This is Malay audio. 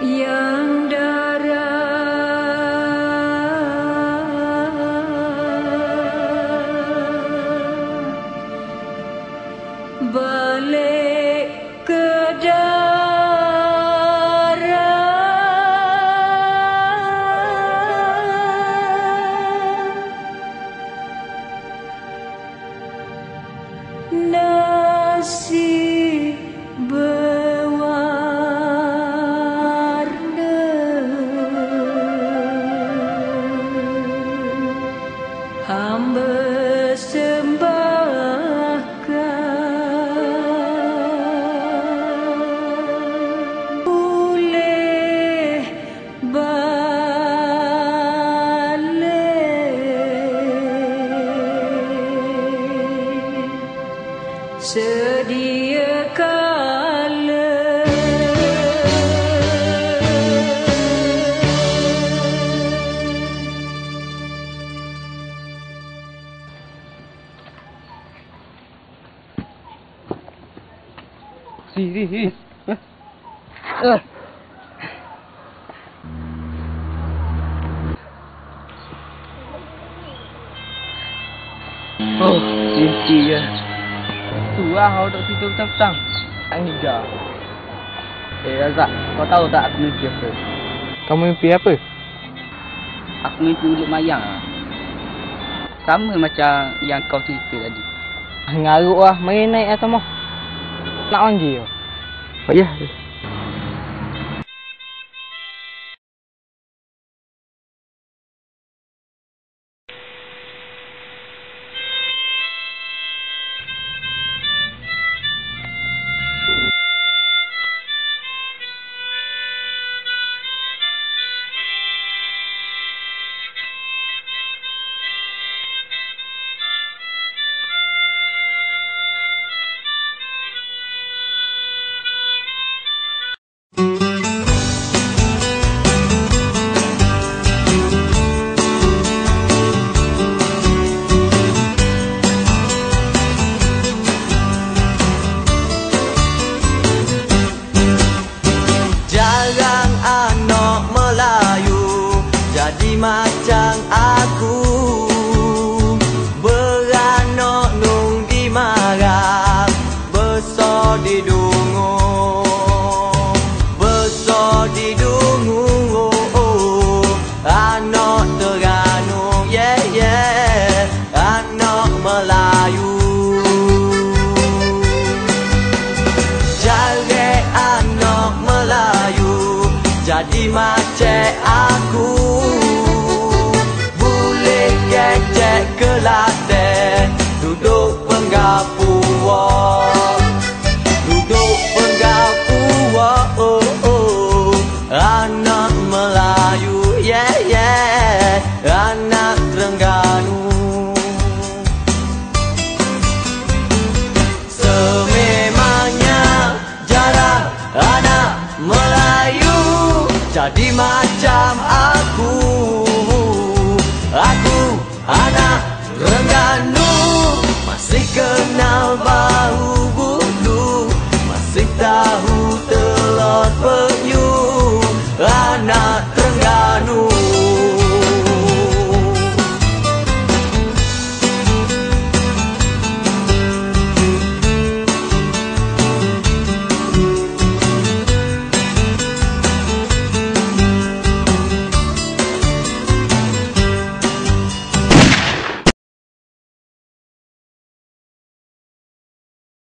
yang darat balik ke darat nasi berwarna hamba sembahkan boleh balik sedia kala. Si. Oh, mimpi ya. Tu lah kau duduk situ petang-petang. Tak hijau. Razak, kau tahu tak aku mimpi apa? Kamu mimpi apa? Aku mimpi ulut mayang lah. Sama macam yang kau cerita tadi. Ngaruk lah, mari naik atas mah. Nak panggil kau. Oh ya. Macam aku beranak nung di marang, besar di dungu, besar di dungu. Anak Terengganu, yeah yeah, anak Melayu. Cari anak Melayu jadi macam aku. Kecek Kelantan, duduk penggapua, duduk penggapua. Anak Melayu, yeah yeah, anak Terengganu. Sememangnya jarang anak Melayu jadi macam aku. Aku anak Terengganu, masih kenal bau bulu, masih tahu telur